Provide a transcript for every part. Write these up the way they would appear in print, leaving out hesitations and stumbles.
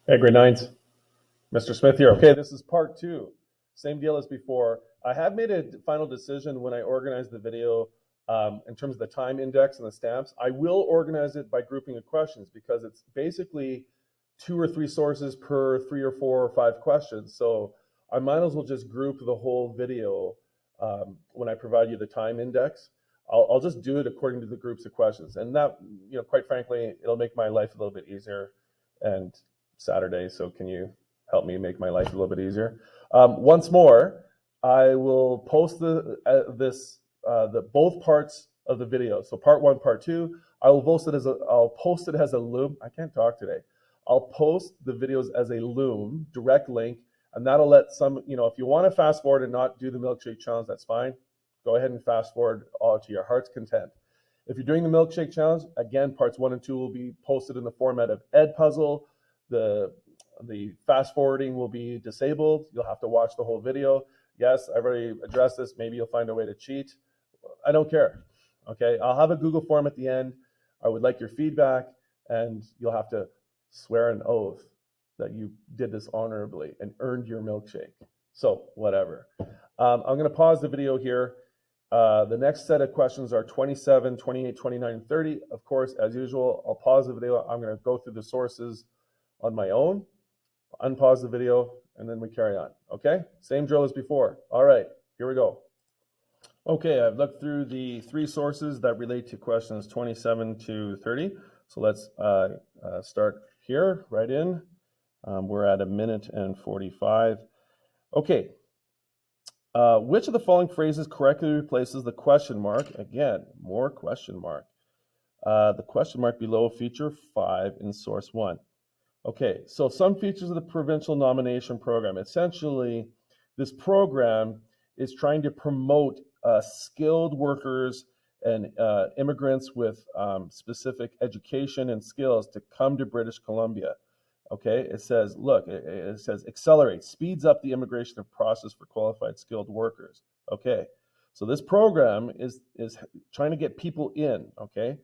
Hey, grade nines, Mr. Smith here. Okay, this is part two. Same deal as before. I have made a final decision when I organize the video in terms of the time index and the stamps. I will organize it by grouping of questions because it's basically two or three sources per three or four or five questions. So I might as well just group the whole video when I provide you the time index. I'll just do it according to the groups of questions. And that, quite frankly, it'll make my life a little bit easier. And Saturday, so can you help me make my life a little bit easier? Once more, I will post the both parts of the video. So part one, part two. I'll post it as a Loom. I can't talk today. I'll post the videos as a Loom direct link, and that'll let some, if you want to fast forward and not do the milkshake challenge, that's fine. Go ahead and fast forward all to your heart's content. If you're doing the milkshake challenge, again, parts one and two will be posted in the format of Edpuzzle. The fast forwarding will be disabled. You'll have to watch the whole video. Yes, I've already addressed this. Maybe you'll find a way to cheat. I don't care. Okay, I'll have a Google form at the end. I would like your feedback, and you'll have to swear an oath that you did this honorably and earned your milkshake. So whatever. I'm going to pause the video here. The next set of questions are 27, 28, 29, and 30. Of course, as usual, I'll pause the video. I'm going to go through the sources on my own, unpause the video, and then we carry on. Okay? Same drill as before. All right, here we go. Okay, I've looked through the three sources that relate to questions 27 to 30. So let's start here, right in. We're at 1 minute and 45. Okay. Which of the following phrases correctly replaces the question mark? Again, more question mark. The question mark below feature 5 in source 1. Okay, so some features of the provincial nomination program. Essentially, this program is trying to promote skilled workers and immigrants with specific education and skills to come to British Columbia. Okay, it says, look, it says accelerate, speeds up the immigration process for qualified skilled workers. Okay, so this program is trying to get people in, okay?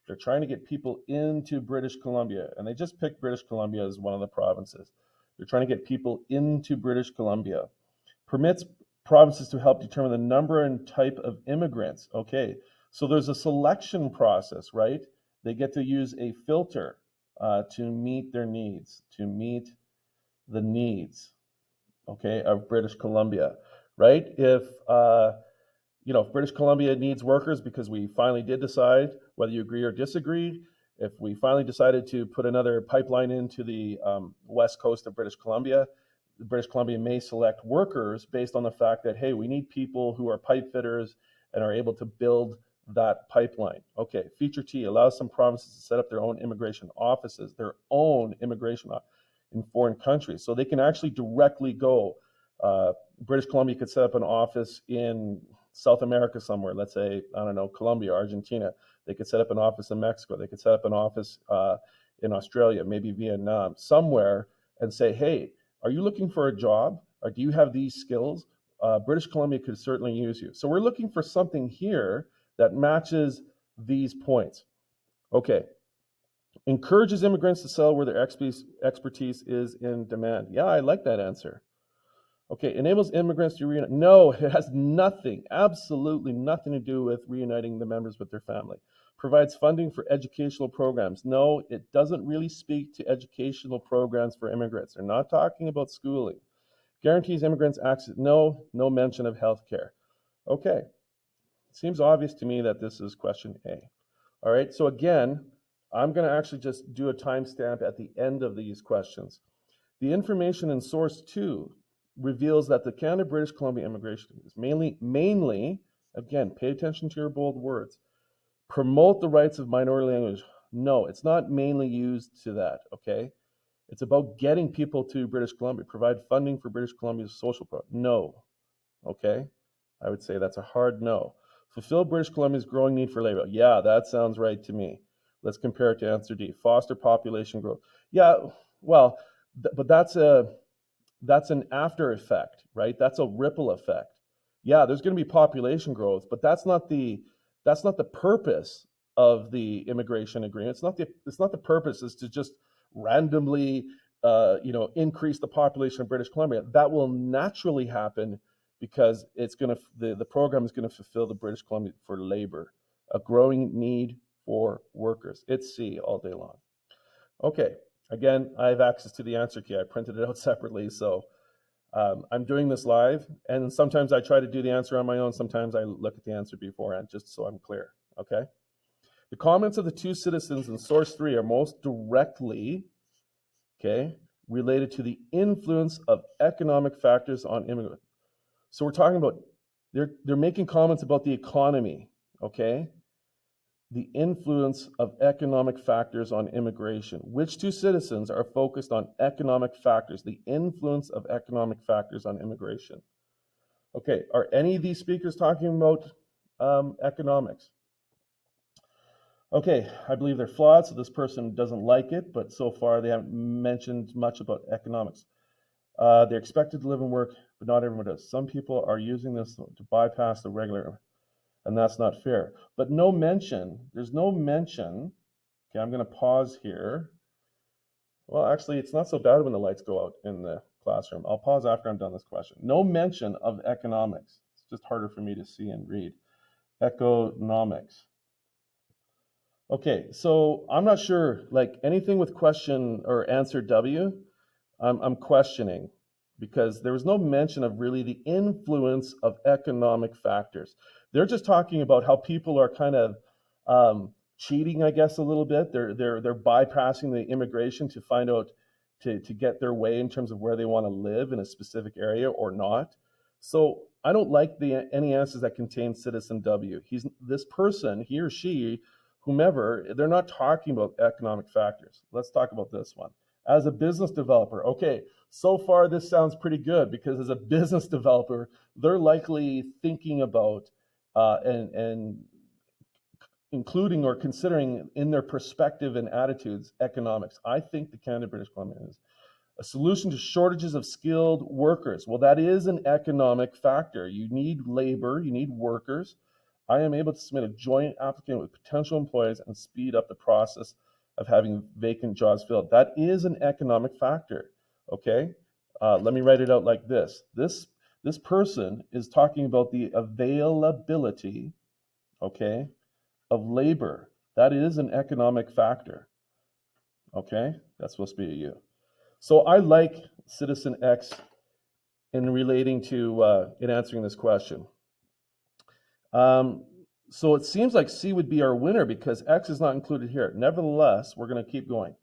They're trying to get people into British Columbia, and they just picked British Columbia as one of the provinces. They're trying to get people into British Columbia. Permits provinces to help determine the number and type of immigrants. Okay, so there's a selection process, right? They get to use a filter to meet their needs, to meet the needs, okay, of British Columbia, right? If British Columbia needs workers because we finally did decide, whether you agree or disagree, if we finally decided to put another pipeline into the west coast of British Columbia may select workers based on the fact that, hey, we need people who are pipe fitters and are able to build that pipeline. Okay, feature T allows some provinces to set up their own immigration offices, in foreign countries. So they can actually directly go. British Columbia could set up an office in South America somewhere, let's say, I don't know, Colombia, Argentina. They could set up an office in Mexico. They could set up an office in Australia, maybe Vietnam, somewhere, and say, hey, are you looking for a job? Or do you have these skills? British Columbia could certainly use you. So we're looking for something here that matches these points. Okay. Encourages immigrants to settle where their expertise is in demand. Yeah, I like that answer. Okay, enables immigrants to reunite. No, it has nothing, absolutely nothing to do with reuniting the members with their family. Provides funding for educational programs. No, it doesn't really speak to educational programs for immigrants. They're not talking about schooling. Guarantees immigrants access. No mention of healthcare. Okay, seems obvious to me that this is question A. All right, so again, I'm going to actually just do a timestamp at the end of these questions. The information in source 2 reveals that the Canada-British Columbia immigration is mainly, again, pay attention to your bold words, promote the rights of minority language. No, it's not mainly used to that, okay? It's about getting people to British Columbia, provide funding for British Columbia's social program. No, okay? I would say that's a hard no. Fulfill British Columbia's growing need for labor. Yeah, that sounds right to me. Let's compare it to answer D. Foster population growth. Yeah, well, but that's an after effect, right? That's a ripple effect. Yeah, there's going to be population growth, but that's not the purpose of the immigration agreement. It's not the purpose is to just randomly increase the population of British Columbia. That will naturally happen because the program is going to fulfill the British Columbia for labor, a growing need for workers. It's C all day long. Okay, again, I have access to the answer key. I printed it out separately, so I'm doing this live, and sometimes I try to do the answer on my own. Sometimes I look at the answer beforehand, just so I'm clear, okay? The comments of the two citizens in source 3 are most directly, okay, related to the influence of economic factors on immigrants. So we're talking about, they're making comments about the economy, okay? The influence of economic factors on immigration. Which two citizens are focused on economic factors, the influence of economic factors on immigration? Okay, are any of these speakers talking about economics? Okay, I believe they're flawed, so this person doesn't like it, but so far they haven't mentioned much about economics. They're expected to live and work, but not everyone does. Some people are using this to bypass the regular, and that's not fair. But no mention, there's no mention. Okay, I'm going to pause here. Well, actually, it's not so bad when the lights go out in the classroom. I'll pause after I'm done this question. No mention of economics. It's just harder for me to see and read. Economics. Okay, so I'm not sure, like anything with question or answer W, I'm questioning, because there was no mention of really the influence of economic factors. They're just talking about how people are kind of cheating, I guess, a little bit. They're bypassing the immigration to find out to get their way in terms of where they want to live in a specific area or not. So I don't like any answers that contain citizen W. This person, he or she, whomever, they're not talking about economic factors. Let's talk about this one. As a business developer, okay, so far this sounds pretty good, because as a business developer, they're likely thinking about and including or considering in their perspective and attitudes economics. I think the Canada British Columbia is a solution to shortages of skilled workers. Well, that is an economic factor. You need labor, you need workers. I am able to submit a joint applicant with potential employees and speed up the process of having vacant jobs filled. That is an economic factor, okay? Let me write it out like this. This person is talking about the availability, okay, of labor. That is an economic factor, okay? That's supposed to be a U. So I like Citizen X in relating to, in answering this question. So it seems like C would be our winner because X is not included here. Nevertheless, we're going to keep going.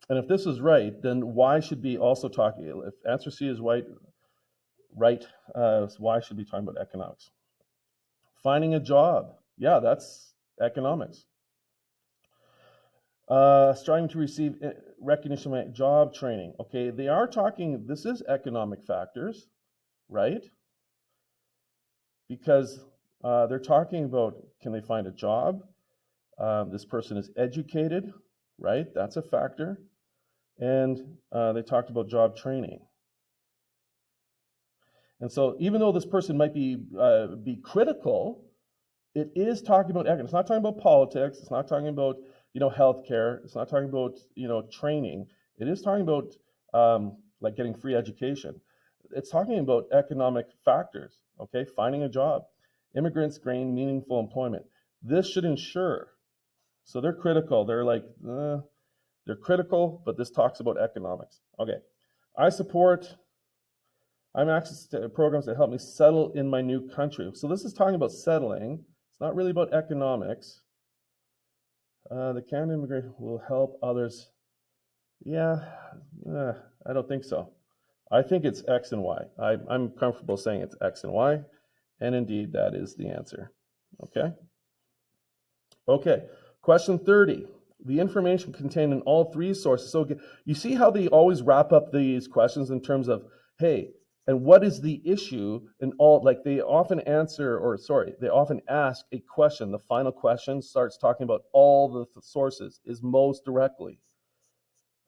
And if this is right, then Y should be also talking. If answer C is right, Y should be talking about economics. Finding a job. Yeah, that's economics. Striving to receive recognition by job training. Okay, they are talking, this is economic factors, right? Because they're talking about, can they find a job? This person is educated, right? That's a factor. And they talked about job training. And so even though this person might be critical, it is talking about economics. It's not talking about politics. It's not talking about, healthcare. It's not talking about, training. It is talking about like getting free education. It's talking about economic factors, okay? Finding a job. Immigrants gain meaningful employment. This should ensure. So they're critical. They're like, they're critical, but this talks about economics. Okay. I'm access to programs that help me settle in my new country. So this is talking about settling. It's not really about economics. The Canadian immigration will help others. Yeah, I don't think so. I think it's X and Y. I'm comfortable saying it's X and Y, and indeed that is the answer. Okay? Okay, question 30. The information contained in all three sources. So you see how they always wrap up these questions in terms of, hey, and what is the issue in all, like they often they often ask a question. The final question starts talking about all the sources, is most directly.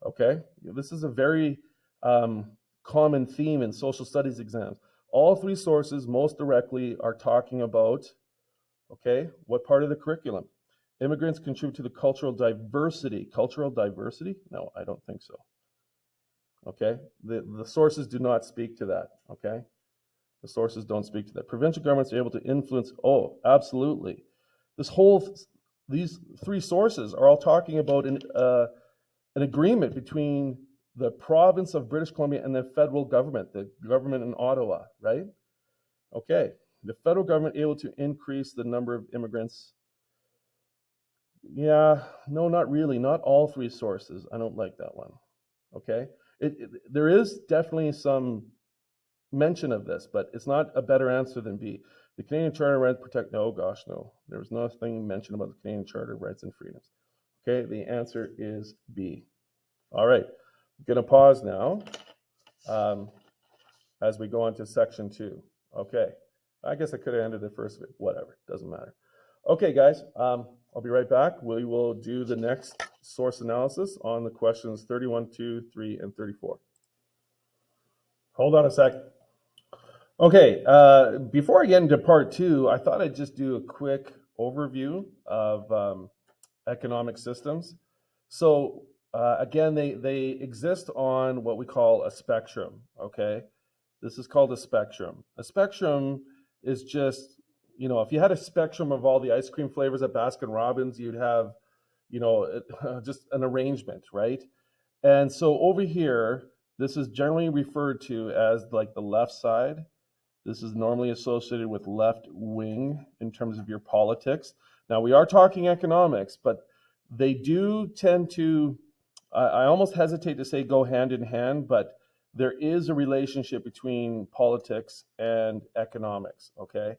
Okay, this is a very common theme in social studies exams. All three sources most directly are talking about, okay, what part of the curriculum? Immigrants contribute to the cultural diversity. Cultural diversity? No, I don't think so. Okay, the sources do not speak to that. Okay, the sources don't speak to that. Provincial governments are able to influence. Oh, absolutely. This whole these three sources are all talking about an agreement between the province of British Columbia and the federal government, the government in Ottawa, right? Okay, the federal government able to increase the number of immigrants. Yeah, no, not really. Not all three sources. I don't like that one. Okay, there is definitely some mention of this, but it's not a better answer than B. The Canadian Charter of Rights protect. No, gosh, no. There was nothing mentioned about the Canadian Charter of Rights and Freedoms. Okay, the answer is B. All right, I'm going to pause now as we go on to section 2. Okay, I guess I could have ended it first, but whatever, doesn't matter. Okay, guys, I'll be right back. We will do the next source analysis on the questions 31, 2, 3, and 34. Hold on a sec. Okay, before I get into part 2, I thought I'd just do a quick overview of economic systems. So again, they exist on what we call a spectrum, okay? This is called a spectrum. A spectrum is just, if you had a spectrum of all the ice cream flavors at Baskin-Robbins, you'd have, just an arrangement, right? And so over here, this is generally referred to as like the left side. This is normally associated with left wing in terms of your politics. Now, we are talking economics, but they do tend to, I almost hesitate to say go hand in hand, but there is a relationship between politics and economics, okay?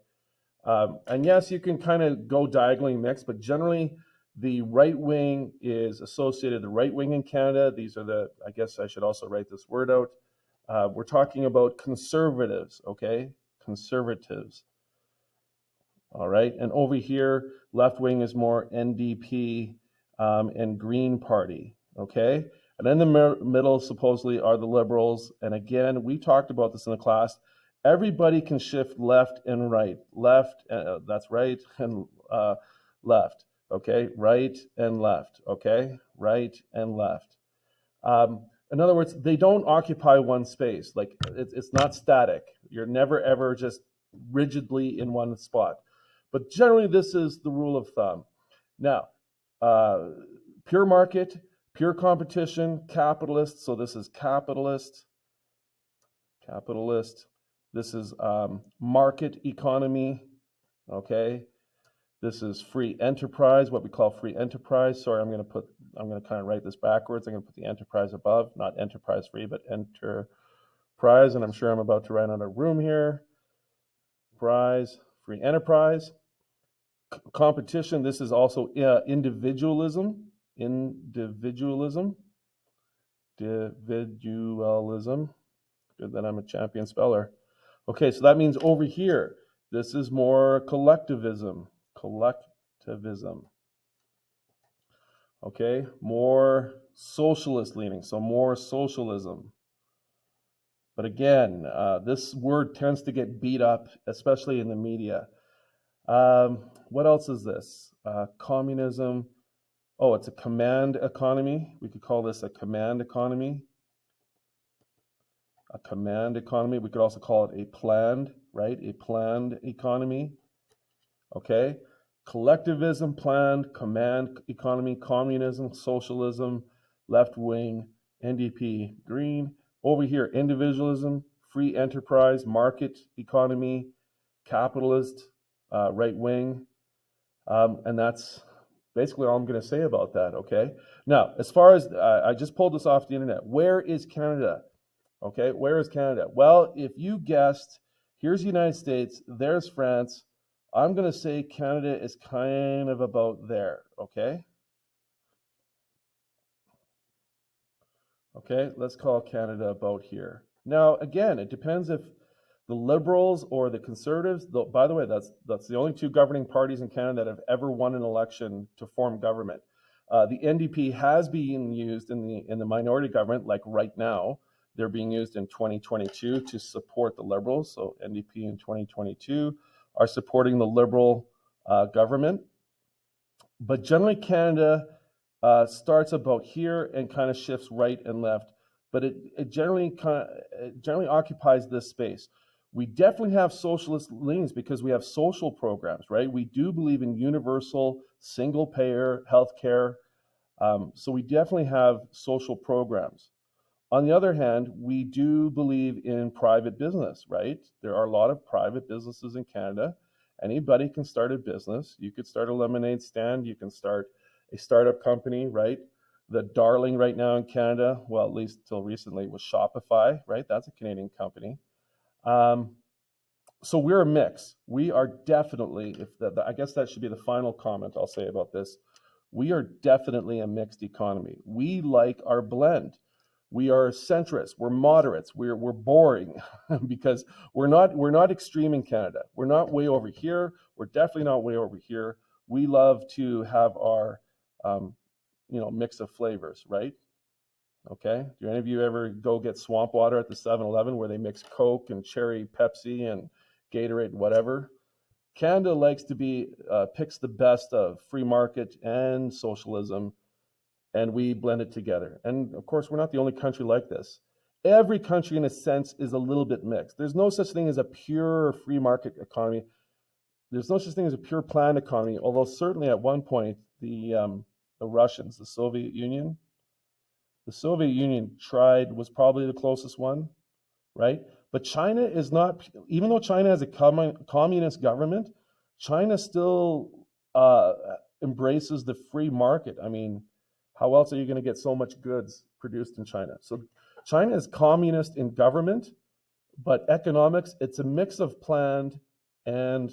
And yes, you can kind of go diagonally mixed, but generally the right wing is associated, the right wing in Canada, these are I guess I should also write this word out. We're talking about conservatives, okay? Conservatives. All right, and over here, left wing is more NDP and Green Party, okay? And in the middle, supposedly, are the Liberals. And again, we talked about this in the class. Everybody can shift left and right. Left, that's right, and left, okay? Right and left, okay? Right and left. In other words, they don't occupy one space. Like, it's not static. You're never, ever just rigidly in one spot. But generally, this is the rule of thumb. Now, pure market, pure competition, capitalist. So this is capitalist. This is market economy, okay? This is free enterprise, what we call free enterprise. Sorry, I'm going to kind of write this backwards. I'm going to put the enterprise above, not enterprise free, but enterprise. And I'm sure I'm about to run out of room here. Prize, free enterprise. Competition, this is also individualism. Individualism. Good that I'm a champion speller. Okay, so that means over here, this is more collectivism. Okay, more socialist leaning, so more socialism. But again, this word tends to get beat up, especially in the media. What else is this? Communism. Oh, it's a command economy. We could call this a command economy. A command economy. We could also call it a planned, right? A planned economy. Okay. Collectivism, planned, command economy, communism, socialism, left wing, NDP, green. Over here, individualism, free enterprise, market economy, capitalist, right wing. And that's basically all I'm going to say about that, okay? Now, as far as, I just pulled this off the internet. Where is Canada? Okay, where is Canada? Well, if you guessed, here's the United States, there's France. I'm going to say Canada is kind of about there, okay? Okay, let's call Canada about here. Now, again, it depends if the Liberals or the Conservatives, by the way, that's the only two governing parties in Canada that have ever won an election to form government. The NDP has been used in the minority government, like right now. They're being used in 2022 to support the Liberals. So NDP in 2022 are supporting the Liberal government. But generally, Canada starts about here and kind of shifts right and left. but it generally occupies this space. We definitely have socialist leanings because we have social programs, right? We do believe in universal single payer healthcare. So we definitely have social programs. On the other hand, we do believe in private business, right? There are a lot of private businesses in Canada. Anybody can start a business. You could start a lemonade stand. You can start a startup company, right? The darling right now in Canada, well, at least till recently, was Shopify, right? That's a Canadian company. So we're a mix. We are definitely, I guess that should be the final comment I'll say about this. We are definitely a mixed economy. We like our blend. We are centrists. We're moderates. We're boring because we're not extreme in Canada. We're not way over here. We're definitely not way over here. We love to have our mix of flavors, right? Okay. Do any of you ever go get swamp water at the 7-Eleven where they mix Coke and cherry Pepsi and Gatorade, whatever? Canada likes to picks the best of free market and socialism, and we blend it together. And of course, we're not the only country like this. Every country, in a sense, is a little bit mixed. There's no such thing as a pure free market economy. There's no such thing as a pure planned economy, although certainly at one point, the Russians, the Soviet Union was probably the closest one, right? But China is not, even though China has a communist government, China still embraces the free market. I mean, how else are you going to get so much goods produced in China? So China is communist in government, but economics, it's a mix of planned and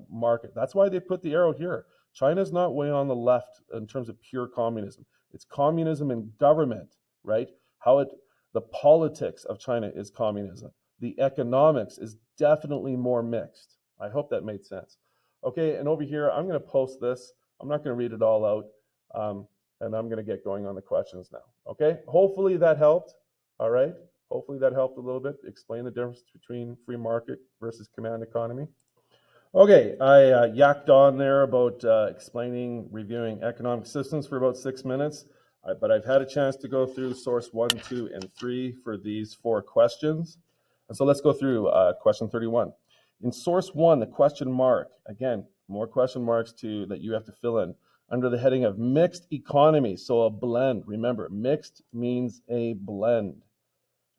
market. That's why they put the arrow here. China's not way on the left in terms of pure communism. It's communism in government, right? The politics of China is communism. The economics is definitely more mixed. I hope that made sense. Okay, and over here, I'm going to post this. I'm not going to read it all out, and I'm going to get going on the questions now. Okay, hopefully that helped. All right, hopefully that helped a little bit. Explain the difference between free market versus command economy. Okay, I yacked on there about reviewing economic systems for about 6 minutes, but I've had a chance to go through source 1, 2, and 3 for these 4 questions. And so let's go through question 31. In source 1, the question mark, again, more question marks that you have to fill in, under the heading of mixed economy, so a blend. Remember, mixed means a blend,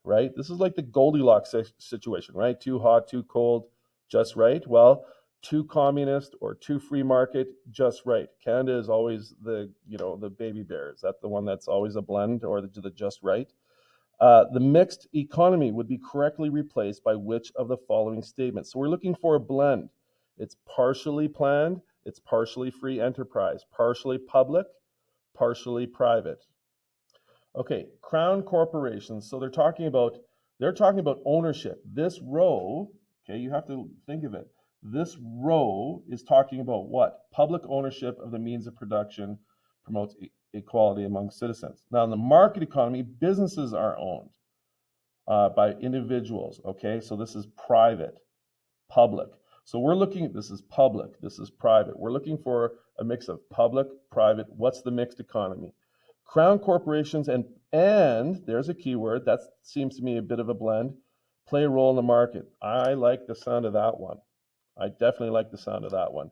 right? This is like the Goldilocks situation, right? Too hot, too cold, just right. Well, too communist or too free market, just right. Canada is always the baby bear. Is that the one that's always a blend, or the just right? The mixed economy would be correctly replaced by which of the following statements? So we're looking for a blend. It's partially planned, it's partially free enterprise, partially public, partially private. Okay, crown corporations. So they're talking about ownership. This row, okay, you have to think of it. This row is talking about what? Public ownership of the means of production promotes equality among citizens. Now, in the market economy, businesses are owned by individuals, okay? So this is private, public. So we're looking at, this is public, this is private. We're looking for a mix of public, private. What's the mixed economy? Crown corporations and there's a keyword, that seems to me a bit of a blend, play a role in the market. I like the sound of that one. I definitely like the sound of that one.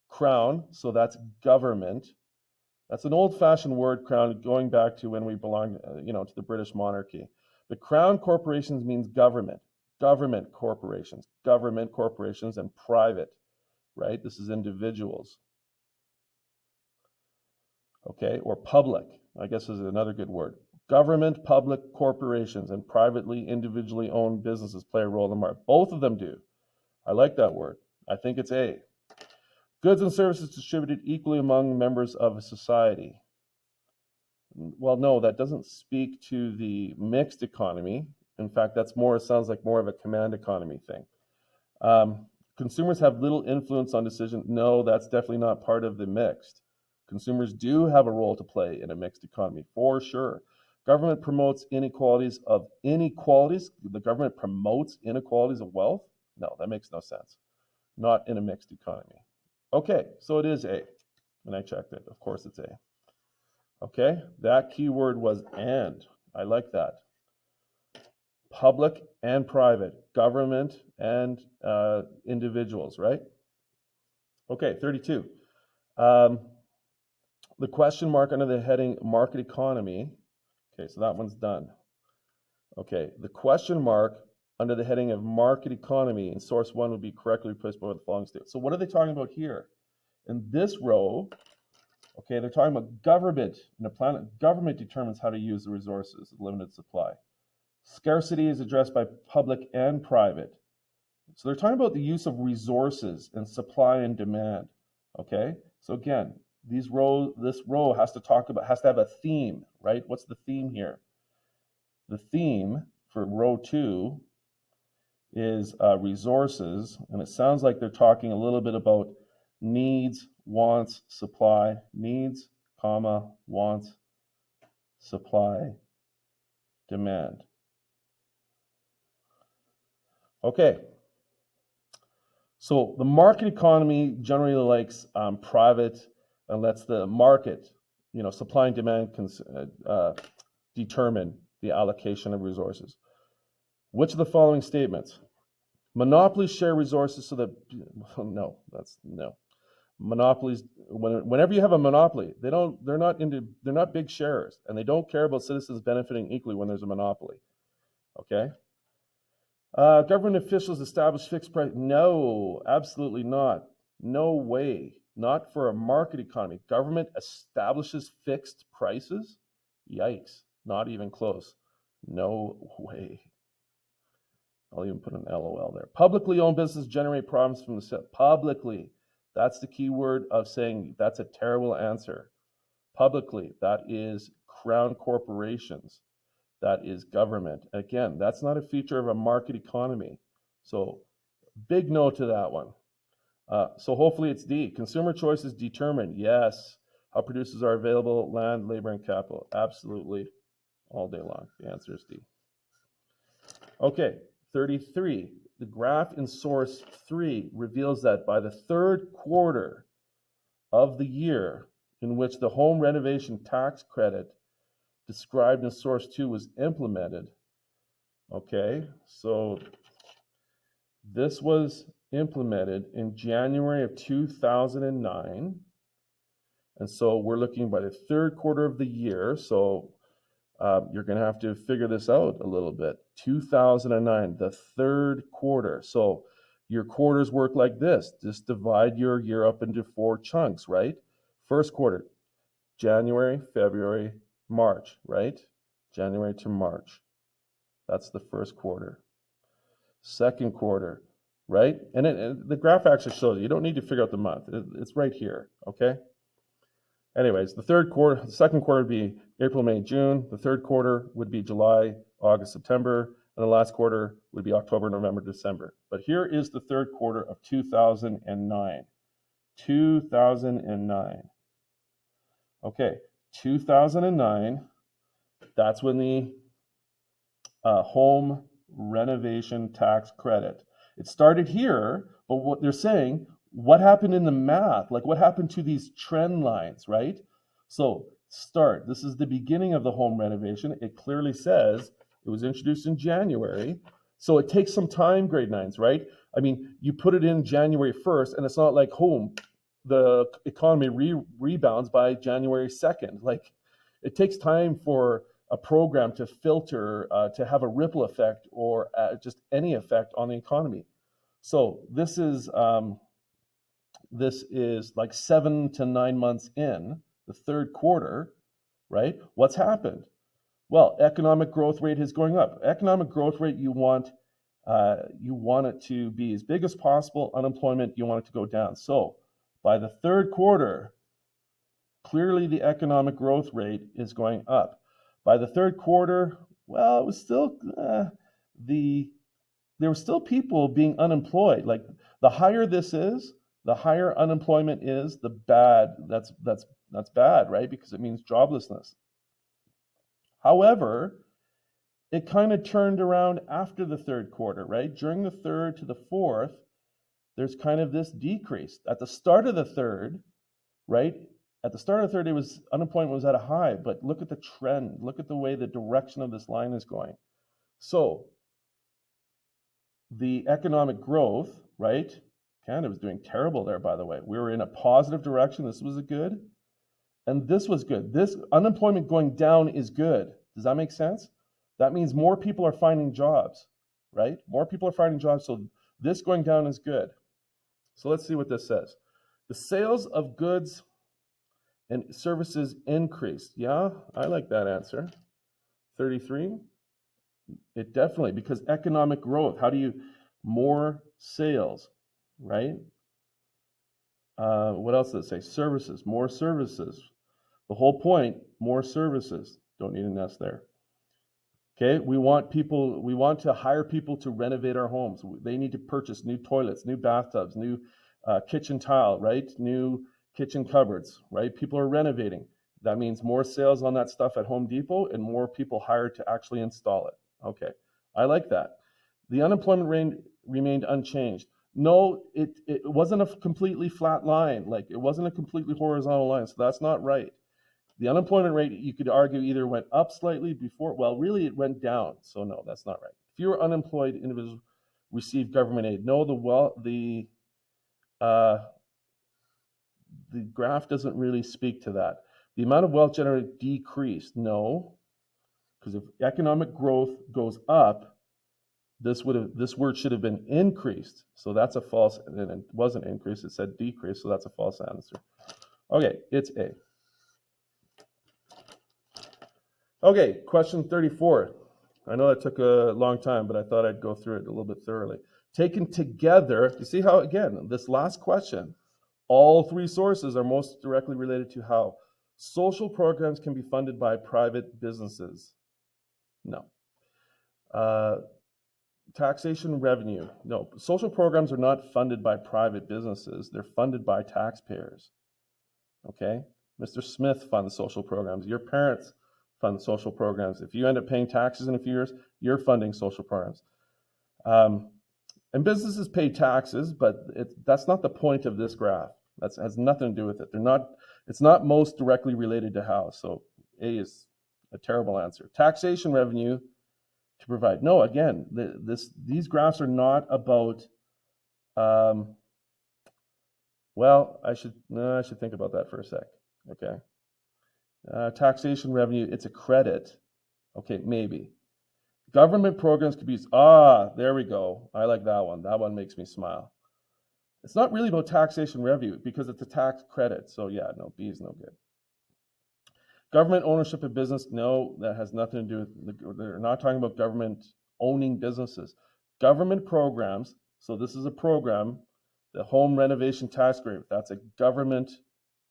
Crown, so that's government. That's an old-fashioned word, crown, going back to when we belonged, to the British monarchy. The crown corporations means government corporations, and private, right? This is individuals. Okay, or public, I guess is another good word. Government, public corporations, and privately, individually owned businesses play a role in the market. Both of them do. I like that word. I think it's A. Goods and services distributed equally among members of a society. Well, no, that doesn't speak to the mixed economy. In fact, sounds like more of a command economy thing. Consumers have little influence on decisions. No, that's definitely not part of the mixed. Consumers do have a role to play in a mixed economy, for sure. Government promotes inequalities. The government promotes inequalities of wealth? No, that makes no sense. Not in a mixed economy. Okay, so it is A. And I checked it. Of course it's A. Okay, that keyword was and. I like that. Public and private, government and individuals, right? Okay, 32. The question mark under the heading market economy. Okay, so that one's done. Okay, the question mark under the heading of market economy in source one would be correctly replaced by the following statement. So what are they talking about here? In this row, okay, they're talking about government in a planet. Government determines how to use the resources of limited supply. Scarcity is addressed by public and private. So they're talking about the use of resources and supply and demand. Okay, so again, this row has to have a theme, right? What's the theme here? The theme for row 2 is resources, and it sounds like they're talking a little bit about needs, wants, supply, needs, comma, wants, supply, demand. Okay, so the market economy generally likes private and lets the market, supply and demand determine the allocation of resources. Which of the following statements? Monopolies share resources so that, no. Monopolies, whenever you have a monopoly, they're not big sharers, and they don't care about citizens benefiting equally when there's a monopoly. Okay? Government officials establish fixed price. No, absolutely not. No way. Not for a market economy. Government establishes fixed prices? Yikes. Not even close. No way. I'll even put an LOL there. Publicly owned businesses generate profits from the sale. Publicly. That's the key word of saying that's a terrible answer. Publicly. That is crown corporations. That is government. Again, that's not a feature of a market economy. So big no to that one. So hopefully it's D. Consumer choice is determined. Yes. How producers are available, land, labor, and capital. Absolutely. All day long. The answer is D. Okay, 33. The graph in source 3 reveals that by the third quarter of the year in which the home renovation tax credit described in source 2 was implemented. Okay, so this was implemented in January of 2009. And so we're looking by the third quarter of the year. So you're going to have to figure this out a little bit. 2009, the third quarter. So your quarters work like this. Just divide your year up into 4 chunks, right? First quarter, January, February, March, right? January to March. That's the first quarter. Second quarter, right? And the graph actually shows you don't need to figure out the month. It's right here, okay? Anyways, the second quarter would be April, May, June. The third quarter would be July, August, September. And the last quarter would be October, November, December. But here is the third quarter of 2009. 2009. Okay, 2009, that's when the home renovation tax credit. It started here, but what they're saying, what happened in the math? Like what happened to these trend lines, right? So this is the beginning of the home renovation. It clearly says it was introduced in January. So it takes some time, grade 9s, right? I mean, you put it in January 1st, and it's not like the economy rebounds by January 2nd. Like it takes time for a program to filter, to have a ripple effect or just any effect on the economy. So this is like 7 to 9 months in the third quarter, right? What's happened? Well, economic growth rate is going up. Economic growth rate, you want it to be as big as possible. Unemployment, you want it to go down. So by the third quarter, clearly the economic growth rate is going up. By the third quarter, well, it was still there were still people being unemployed. Like the higher this is, the higher unemployment is, the bad. That's bad, right? Because it means joblessness. However, it kind of turned around after the third quarter, right? During the third to the fourth, there's kind of this decrease. At the start of the third, right, At the start of the third day, unemployment was at a high, but look at the trend. Look at the way the direction of this line is going. So the economic growth, right? Canada was doing terrible there, by the way. We were in a positive direction. This was a good, and this was good. This unemployment going down is good. Does that make sense? That means more people are finding jobs, right? More people are finding jobs, so this going down is good. So let's see what this says. The sales of goods and services increased. Yeah, I like that answer. 33. It definitely, because economic growth, how do you, more sales, right? What else does it say? Services, more services. The whole point, more services. Don't need an S there. Okay, we want to hire people to renovate our homes. They need to purchase new toilets, new bathtubs, new kitchen tile, right? New kitchen cupboards, right? People are renovating. That means more sales on that stuff at Home Depot and more people hired to actually install it. Okay, I like that. The unemployment rate remained unchanged. No, it wasn't a completely flat line. Like, it wasn't a completely horizontal line, so that's not right. The unemployment rate, you could argue, either went up slightly before, well, really it went down. So no, that's not right. Fewer unemployed individuals receive government aid. No, the graph doesn't really speak to that. The amount of wealth generated decreased. No, because if economic growth goes up, this word should have been increased. So that's a false, and it wasn't increased, it said decrease, so that's a false answer. Okay, it's A. Okay, question 34. I know that took a long time, but I thought I'd go through it a little bit thoroughly. Taken together, you see how, again, this last question, all three sources are most directly related to how social programs can be funded by private businesses. No. Taxation revenue. No, social programs are not funded by private businesses. They're funded by taxpayers. Okay? Mr. Smith funds social programs. Your parents fund social programs. If you end up paying taxes in a few years, you're funding social programs. And businesses pay taxes, but that's not the point of this graph. That has nothing to do with it. It's not most directly related to how. So A is a terrible answer. Taxation revenue to provide. No, again, these graphs are not about. Well, I should think about that for a sec. Okay. Taxation revenue, it's a credit. Okay, maybe. Government programs could be used. There we go. I like that one. That one makes me smile. It's not really about taxation revenue because it's a tax credit. So yeah, no, B is no good. Government ownership of business, no, that has nothing to do with, they're not talking about government owning businesses. Government programs, so this is a program, the home renovation tax credit, that's a government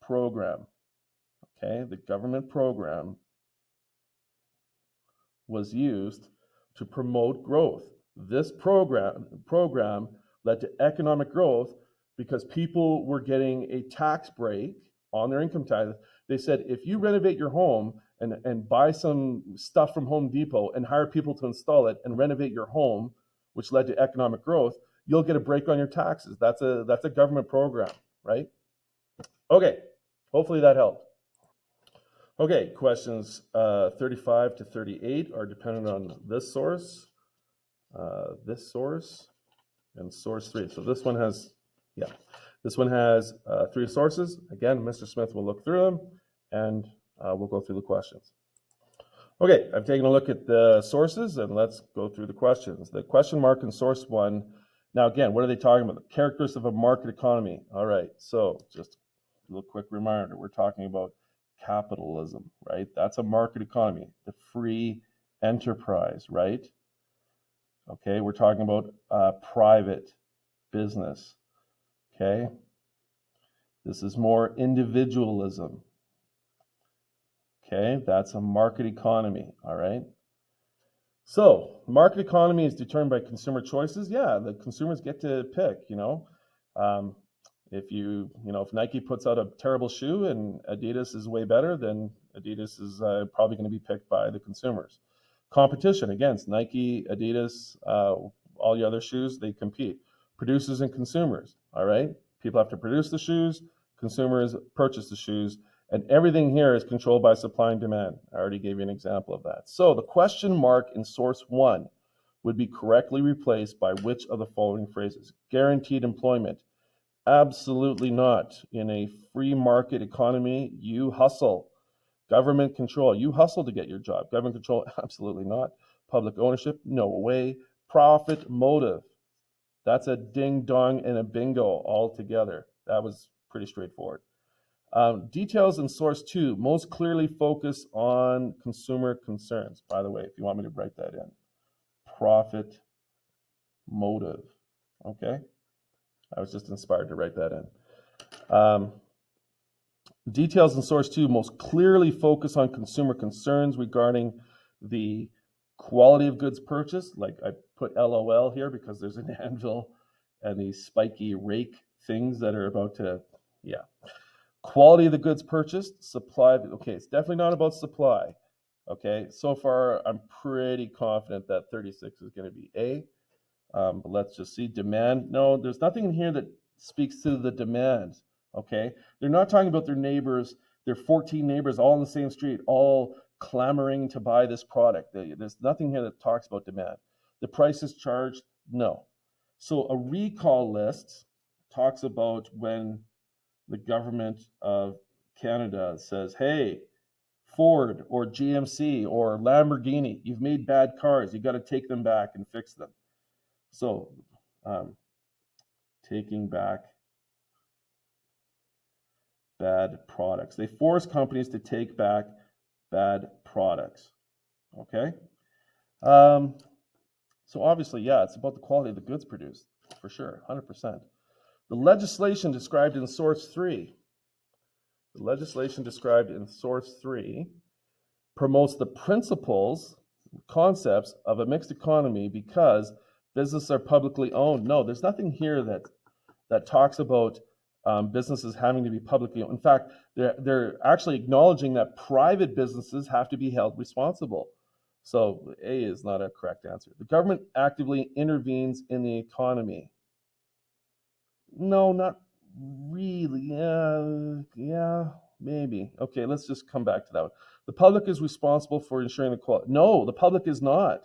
program. Okay, the government program was used to promote growth. This program led to economic growth because people were getting a tax break on their income tax. They said, if you renovate your home and buy some stuff from Home Depot and hire people to install it and renovate your home, which led to economic growth, you'll get a break on your taxes. That's a government program, right? Okay, hopefully that helped. Okay, questions 35 to 38 are dependent on this source, and source 3. So this one has, this one has 3 sources. Again, Mr. Smith will look through them, and we'll go through the questions. Okay, I've taken a look at the sources, and let's go through the questions. The question mark in source 1. Now, again, what are they talking about? The characteristics of a market economy. All right, so just a little quick reminder. We're talking about capitalism, right? That's a market economy, the free enterprise, right? Okay, we're talking about private business, okay? This is more individualism, okay? That's a market economy, all right? So, market economy is determined by consumer choices. Yeah, the consumers get to pick, if Nike puts out a terrible shoe and Adidas is way better, then Adidas is probably going to be picked by the consumers. Competition against Nike, Adidas, all the other shoes, they compete. Producers and consumers, all right? People have to produce the shoes, consumers purchase the shoes, And everything here is controlled by supply and demand. I already gave you an example of that. So the question mark in source 1 would be correctly replaced by which of the following phrases? Guaranteed employment. Absolutely not. In a free market economy, you hustle. Government control. You hustle to get your job. Government control. Absolutely not. Public ownership. No way. Profit motive. That's a ding dong and a bingo all together. That was pretty straightforward. Details in source 2 most clearly focus on consumer concerns. By the way, if you want me to write that in. Profit motive. Okay? I was just inspired to write that in. Details in source 2 most clearly focus on consumer concerns regarding the quality of goods purchased. Like I put LOL here because there's an anvil and these spiky rake things that are about to, yeah. Quality of the goods purchased, supply. Okay, it's definitely not about supply. Okay, so far I'm pretty confident that 36 is going to be A. But let's just see. Demand. No, there's nothing in here that speaks to the demand. Okay, they're not talking about their neighbors. Their 14 neighbors all on the same street, all clamoring to buy this product. There's nothing here that talks about demand. The price is charged. No. So a recall list talks about when the government of Canada says, hey, Ford or GMC or Lamborghini, you've made bad cars. You got to take them back and fix them. So taking back bad products. They force companies to take back bad products. Okay? So obviously, yeah, it's about the quality of the goods produced, for sure, 100%. The legislation described in source 3, promotes the principles, concepts of a mixed economy because businesses are publicly owned. No, there's nothing here that talks about businesses having to be publicly owned. In fact, they're actually acknowledging that private businesses have to be held responsible. So A is not a correct answer. The government actively intervenes in the economy. No, not really. Yeah, maybe. Okay, let's just come back to that one. The public is responsible for ensuring the quality. No, the public is not.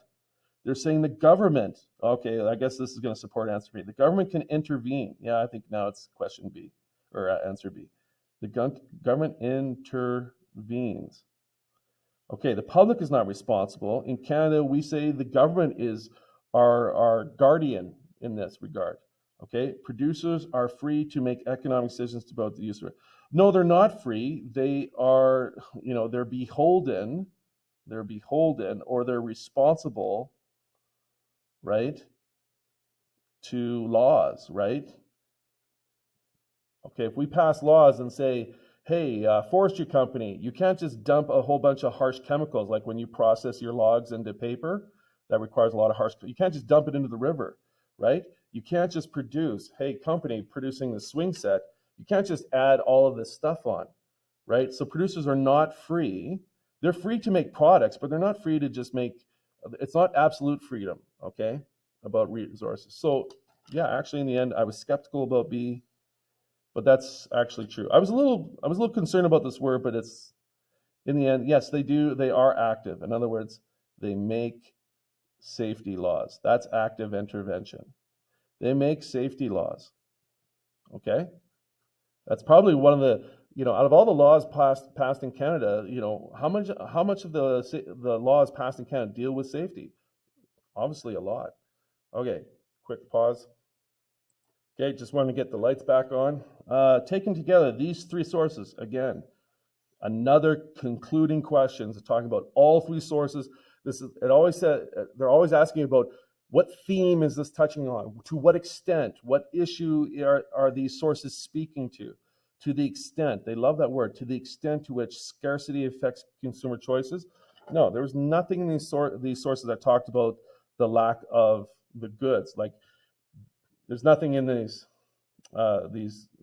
They're saying the government. Okay, I guess this is going to support answer B. The government can intervene. Yeah, I think now it's question B, or answer B. The government intervenes. Okay, the public is not responsible. In Canada, we say the government is our guardian in this regard. Okay, producers are free to make economic decisions about the use of it. No, they're not free. They are, they're beholden, or they're responsible, right, to laws, right? Okay, if we pass laws and say, hey, forestry company, you can't just dump a whole bunch of harsh chemicals, like when you process your logs into paper, that requires a lot of you can't just dump it into the river, right? You can't just produce, hey, company producing the swing set, you can't just add all of this stuff on, right? So producers are not free. They're free to make products, but they're not free to just make, it's not absolute freedom, okay, about resources. So yeah, actually in the end, I was skeptical about B, but that's actually true. I was a little concerned about this word, but it's, in the end, yes, they are active. In other words, they make safety laws. That's active intervention. They make safety laws. Okay? That's probably one of the, out of all the laws passed in Canada, how much of the laws passed in Canada deal with safety? Obviously a lot. Okay, quick pause. Okay, just wanted to get the lights back on. Taken together, these three sources, again, another concluding questions talking about all three sources. They're always asking about what theme is this touching on? To what extent? What issue are these sources speaking to? To the extent, they love that word, to the extent to which scarcity affects consumer choices. No, there was nothing in these sources that talked about the lack of the goods. Like, there's nothing in these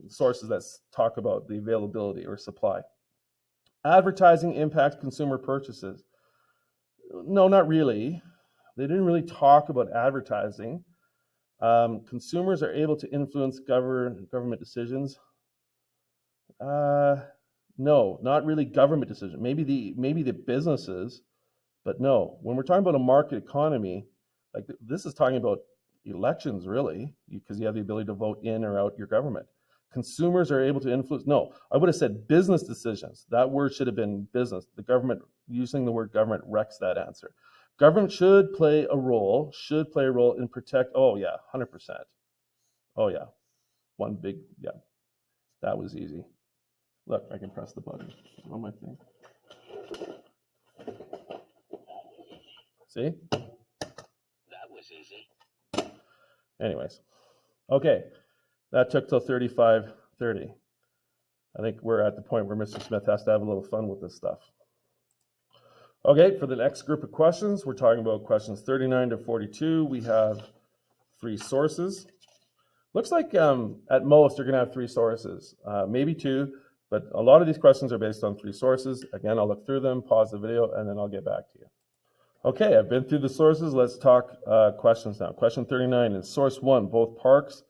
sources that talk about the availability or supply. Advertising impacts consumer purchases. No, not really. They didn't really talk about advertising. Consumers are able to influence government decisions. No, not really government decision. Maybe the businesses, but no. When we're talking about a market economy, like this is talking about elections really, because you have the ability to vote in or out your government. Consumers are able to influence. No, I would have said business decisions. That word should have been business. The government, using the word government, wrecks that answer. Government should play a role in protect. Oh yeah, 100%. Oh yeah, one big, yeah, that was easy. Look, I can press the button on my thing. See? That was easy. Anyways, okay, that took till 35:30. I think we're at the point where Mr. Smith has to have a little fun with this stuff. Okay, for the next group of questions, we're talking about questions 39 to 42. We have 3 sources. Looks like at most you're going to have 3 sources, maybe 2, but a lot of these questions are based on 3 sources. Again, I'll look through them, pause the video, and then I'll get back to you. Okay, I've been through the sources. Let's talk questions now. Question 39 is source 1, both parks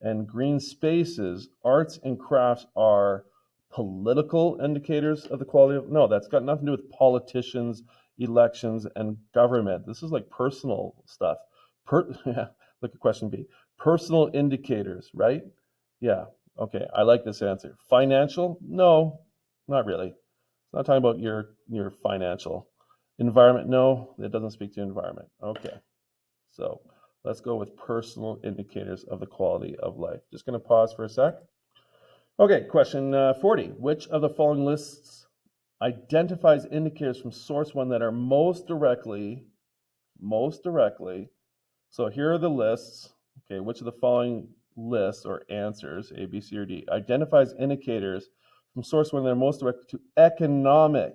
and green spaces, arts and crafts are political indicators of the quality of. No, that's got nothing to do with politicians, elections, and government. This is like personal stuff. Yeah, look at question B. Personal indicators, right? Yeah, okay, I like this answer. Financial? No, not really. It's not talking about your financial. Environment? No, it doesn't speak to environment. Okay, so let's go with personal indicators of the quality of life. Just going to pause for a sec. Okay, question 40. Which of the following lists identifies indicators from source 1 that are most directly, so here are the lists. Okay, which of the following lists or answers, A, B, C, or D, identifies indicators from source 1 that are most directly to economic,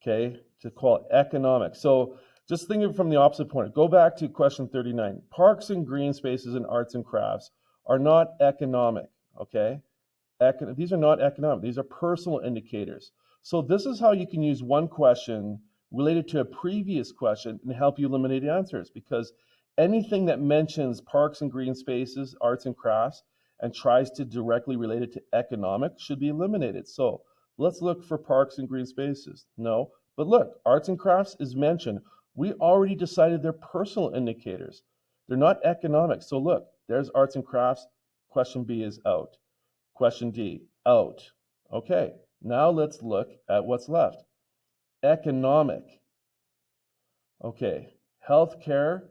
okay, to call it economic. So just think of it from the opposite point. Go back to question 39. Parks and green spaces and arts and crafts are not economic, okay? These are not economic. These are personal indicators. So this is how you can use one question related to a previous question and help you eliminate answers, because anything that mentions parks and green spaces, arts and crafts, and tries to directly relate it to economic should be eliminated. So let's look for parks and green spaces. No, but look, arts and crafts is mentioned. We already decided they're personal indicators. They're not economic. So look, there's arts and crafts. Question B is out. Question D, out. Okay, now let's look at what's left. Economic. Okay, healthcare,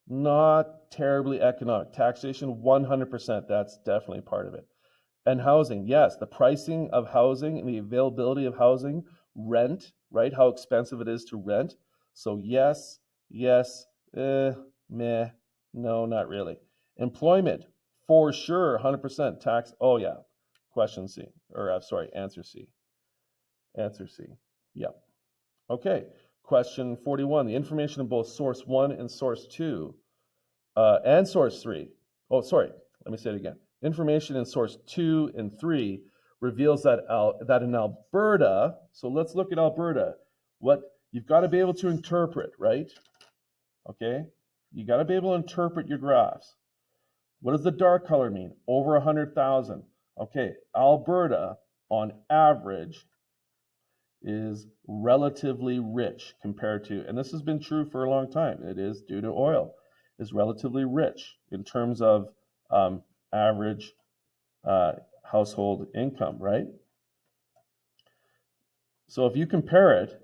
not terribly economic. Taxation, 100%. That's definitely part of it. And housing, yes, the pricing of housing and the availability of housing, rent, right? How expensive it is to rent. So yes, meh, no, not really. Employment, for sure, 100%. Tax, oh yeah. Question C, or sorry, answer C. Answer C, yep. Okay, question 41. The information in both source 1 and source 2 and source 3. Oh, sorry, let me say it again. Information in source 2 and 3 reveals that in Alberta, so let's look at Alberta. What you've got to be able to interpret, right? Okay, you got to be able to interpret your graphs. What does the dark color mean? Over 100,000. Okay, Alberta, on average, is relatively rich compared to, and this has been true for a long time, it is due to oil, is relatively rich in terms of average household income, right? So if you compare it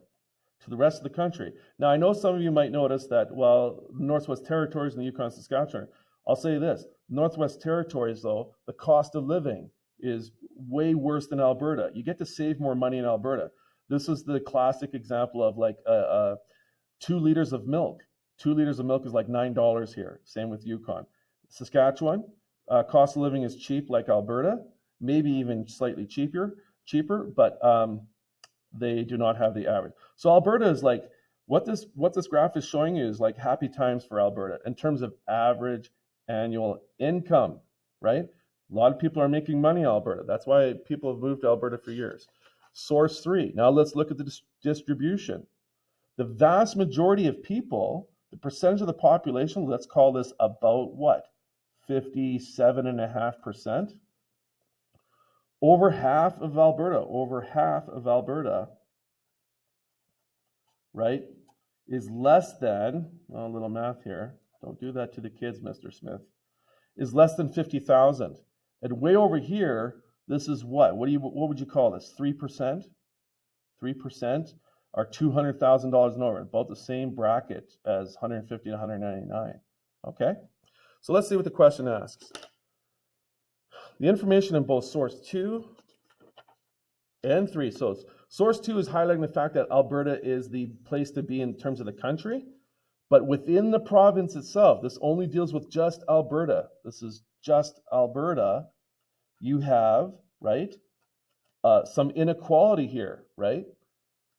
to the rest of the country, now I know some of you might notice that, well, Northwest Territories and the Yukon, Saskatchewan, I'll say this, Northwest Territories though, the cost of living is way worse than Alberta. You get to save more money in Alberta. This is the classic example of like 2 liters of milk. 2 liters of milk is like $9 here. Same with Yukon. Saskatchewan, cost of living is cheap like Alberta, maybe even slightly cheaper, but they do not have the average. So Alberta is like, what this graph is showing you is like happy times for Alberta in terms of average annual income, right? A lot of people are making money in Alberta. That's why people have moved to Alberta for years. Source 3. Now let's look at the distribution. The vast majority of people, the percentage of the population, let's call this about what? 57.5%. over half of Alberta, right, is less than, a little math here, don't do that to the kids, Mr. Smith, is less than 50,000. And way over here, this is what would you call this? 3%? 3% are $200,000 and over, about the same bracket as 150 to 199. Okay? So let's see what the question asks. The information in both source 2 and 3. So source 2 is highlighting the fact that Alberta is the place to be in terms of the country, but within the province itself, this only deals with just Alberta. This is just Alberta. You have, right, some inequality here, right?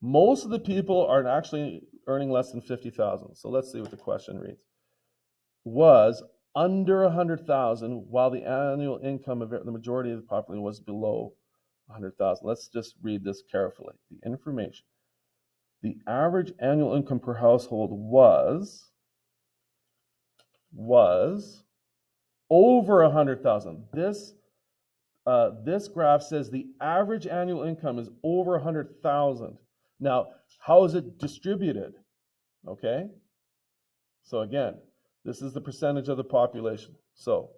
Most of the people are actually earning less than 50,000. So let's see what the question reads. Was under 100,000, while the annual income of the majority of the population was below 100,000. Let's just read this carefully. The information. The average annual income per household was over 100,000. This graph says the average annual income is over 100,000. Now, how is it distributed? Okay? So again, this is the percentage of the population. So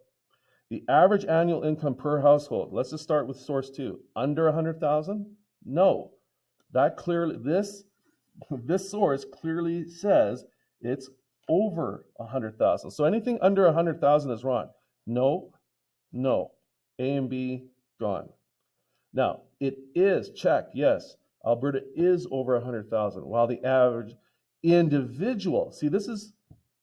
the average annual income per household, let's just start with source 2. Under 100,000? No. That clearly, this source clearly says it's over 100,000. So anything under 100,000 is wrong. No. A and B, gone. Now, it is, check, yes, Alberta is over 100,000, while the average individual, see, this is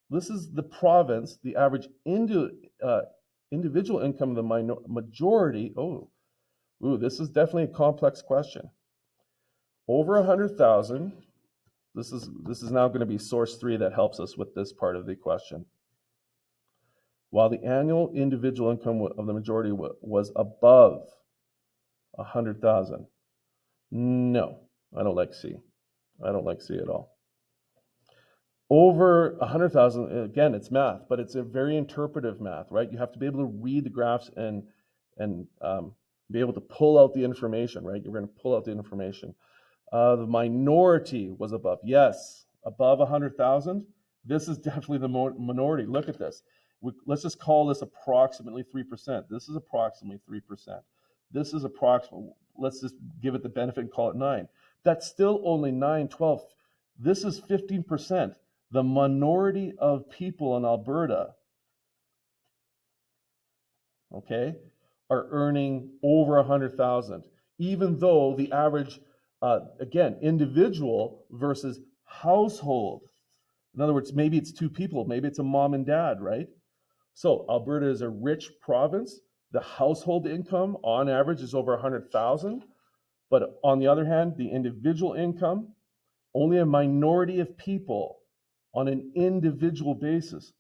the province, the average individual income of the majority, this is definitely a complex question. Over 100,000, this is now going to be source 3 that helps us with this part of the question. While the annual individual income of the majority was above 100,000. No, I don't like C. I don't like C at all. Over 100,000, again, it's math, but it's a very interpretive math, right? You have to be able to read the graphs and be able to pull out the information, right? You're going to pull out the information. The minority was above. Yes, above 100,000. This is definitely the minority. Look at this. Let's just call this approximately 3%. This is approximately 3%. This is approximately, let's just give it the benefit and call it 9. That's still only 9, 12. This is 15%. The minority of people in Alberta, okay, are earning over 100,000, even though the average, again, individual versus household. In other words, maybe it's 2 people, maybe it's a mom and dad, right? So Alberta is a rich province. The household income on average is over 100,000. But on the other hand, the individual income, only a minority of people on an individual basis,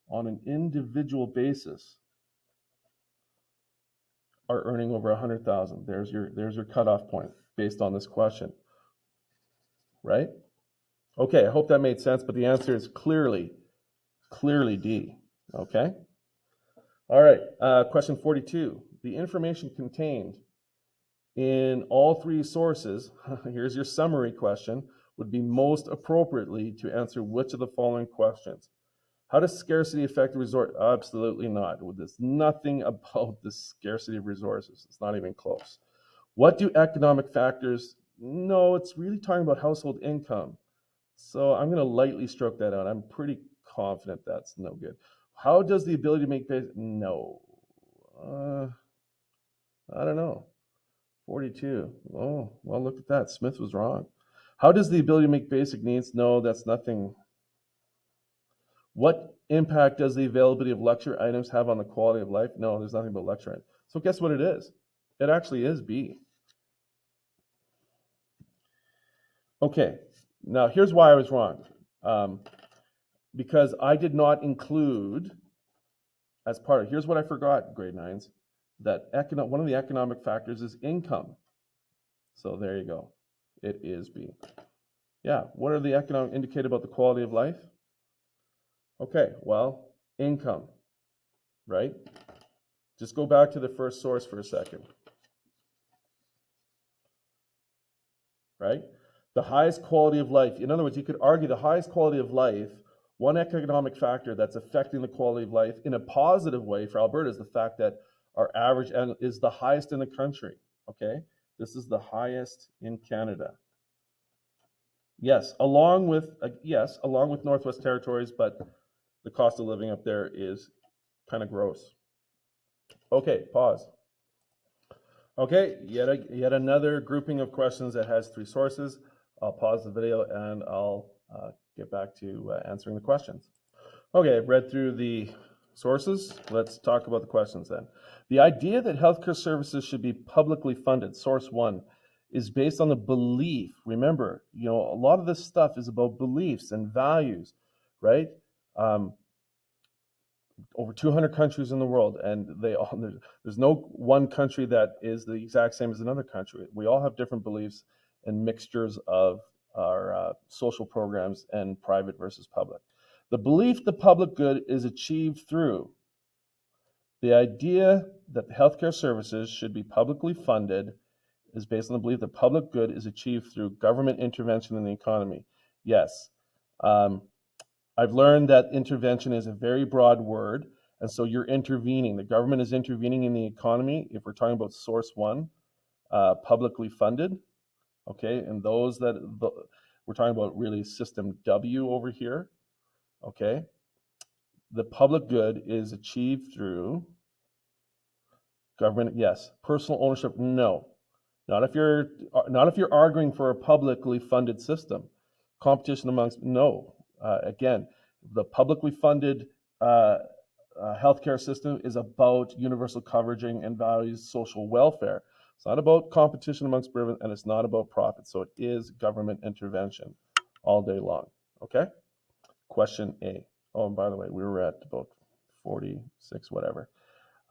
are earning over 100,000. There's your cutoff point based on this question, right? Okay, I hope that made sense, but the answer is clearly D, okay? All right, question 42. The information contained in all 3 sources, here's your summary question, would be most appropriately to answer which of the following questions? How does scarcity affect the resource? Absolutely not. There's nothing about the scarcity of resources. It's not even close. What do economic factors? No, it's really talking about household income. So I'm going to lightly stroke that out. I'm pretty confident that's no good. How does the ability to make basic? No. I don't know. 42. Oh, well, look at that. Smith was wrong. How does the ability to make basic needs? No, that's nothing. What impact does the availability of luxury items have on the quality of life? No, there's nothing but luxury items. So guess what it is? It actually is B. Okay, now here's why I was wrong. Because I did not include, as part of, here's what I forgot, grade 9s, that one of the economic factors is income. So there you go. It is B. Yeah, what are the economic indicators about the quality of life? Okay, well, income, right? Just go back to the first source for a second. right? The highest quality of life. In other words, you could argue the highest quality of life, one economic factor that's affecting the quality of life in a positive way for Alberta is the fact that our average is the highest in the country, okay? This is the highest in Canada. Yes, along with Northwest Territories, but the cost of living up there is kind of gross. Okay, pause. Okay, yet another grouping of questions that has 3 sources. I'll pause the video and I'll get back to answering the questions. Okay, I've read through the sources. Let's talk about the questions then. The idea that healthcare services should be publicly funded, source 1, is based on the belief. Remember, a lot of this stuff is about beliefs and values, right? Over 200 countries in the world, and there's no one country that is the exact same as another country. We all have different beliefs and mixtures of our social programs and private versus public. The belief the public good is achieved through the idea that the healthcare services should be publicly funded is based on the belief that public good is achieved through government intervention in the economy. Yes. I've learned that intervention is a very broad word, and so you're intervening. The government is intervening in the economy. If we're talking about source 1, publicly funded, okay, and we're talking about really system W over here, okay. The public good is achieved through government. Yes. Personal ownership. No. Not if you're arguing for a publicly funded system. Competition amongst. No. Again, the publicly funded healthcare system is about universal coverage and values social welfare. It's not about competition amongst private, and it's not about profit. So it is government intervention all day long. Okay? Question A. Oh, and by the way, we were at about 46, whatever.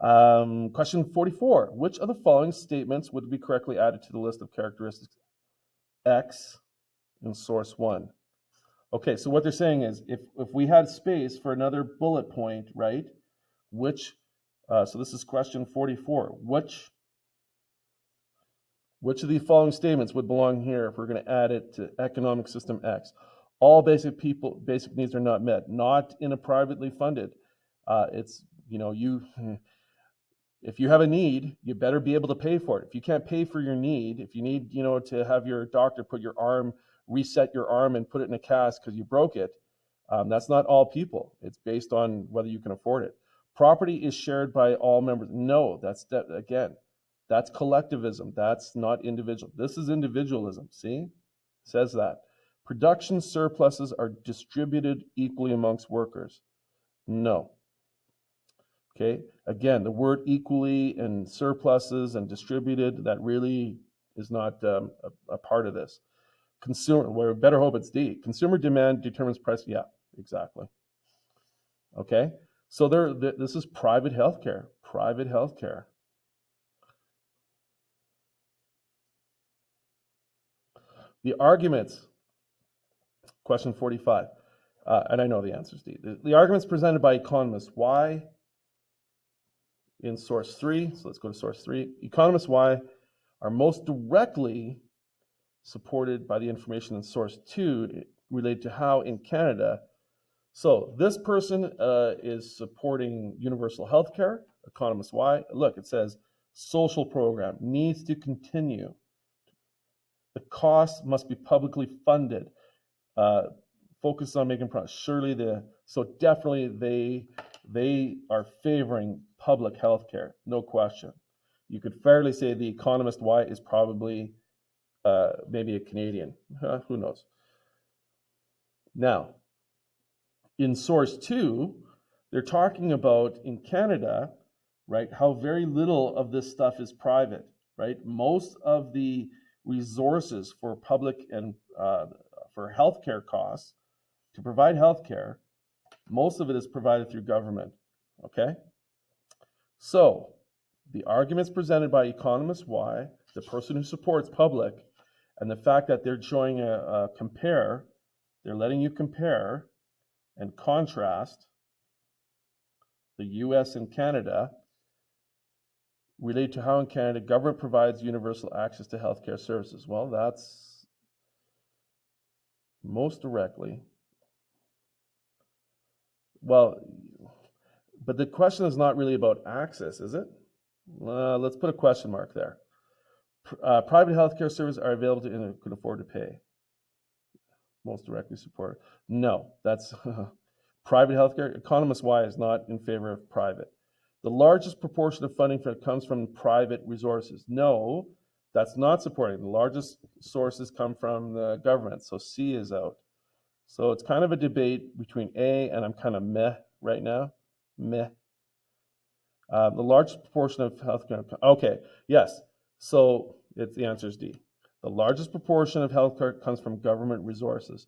Question 44. Which of the following statements would be correctly added to the list of characteristics X in source 1? Okay, so what they're saying is if we had space for another bullet point, right, so this is question 44. Which of the following statements would belong here if we're going to add it to economic system X? All basic needs are not met, not in a privately funded. If you have a need, you better be able to pay for it. If you can't pay for your need, if you need, to have your doctor reset your arm and put it in a cast because you broke it, that's not all people. It's based on whether you can afford it. Property is shared by all members. No, that's collectivism. That's not individual. This is individualism. See? It says that. Production surpluses are distributed equally amongst workers. No. Okay, again, the word equally and surpluses and distributed, that really is not a part of this. We better hope it's D. Consumer demand determines price. Yeah, exactly. Okay, so this is private healthcare. Private healthcare. The arguments, question 45, and I know the answer is D. The arguments presented by economists, why in source 3, so let's go to source 3. Economists Y are most directly supported by the information in source 2 related to how in Canada. So this person is supporting universal health care, economist Y. Look, it says social program needs to continue. The cost must be publicly funded. Focus on making progress. So definitely they are favoring public health care, no question. You could fairly say the economist Y is probably maybe a Canadian. Who knows? Now, in source 2, they're talking about in Canada, right, how very little of this stuff is private, right? Most of the resources for public and for healthcare costs, to provide healthcare, most of it is provided through government, okay? So, the arguments presented by economist Y, the person who supports public, and the fact that they're showing a compare, they're letting you compare and contrast the US and Canada relate to how in Canada government provides universal access to healthcare services. Well, that's most directly. Well, but the question is not really about access, is it? Let's put a question mark there. Private healthcare services are available to anyone who can afford to pay. Most directly support. No, that's private healthcare. Economist Y is not in favor of private. The largest proportion of funding comes from private resources. No, that's not supporting. The largest sources come from the government. So C is out. So it's kind of a debate between A and I'm kind of meh right now. Meh. The largest proportion of healthcare. Okay, yes. So the answer is D. The largest proportion of healthcare comes from government resources.